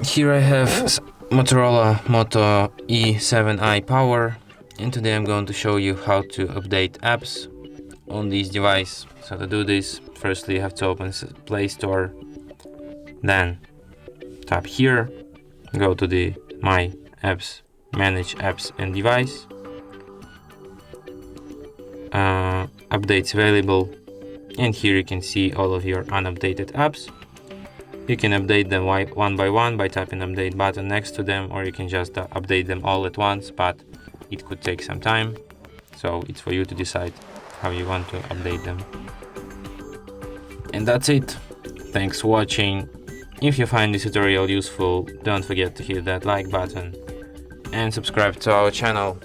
Here I have Motorola Moto E7i Power, and today I'm going to show you how to update apps on this device. So to do this, firstly you have to open Play Store, then tap here, go to the My Apps, Manage Apps and Device, Updates Available, and here you can see all of your unupdated apps. You can update them one by one by tapping the update button next to them, or you can just update them all at once, but it could take some time, so it's for you to decide how you want to update them. And that's it. Thanks for watching. If you find this tutorial useful, don't forget to hit that like button and subscribe to our channel.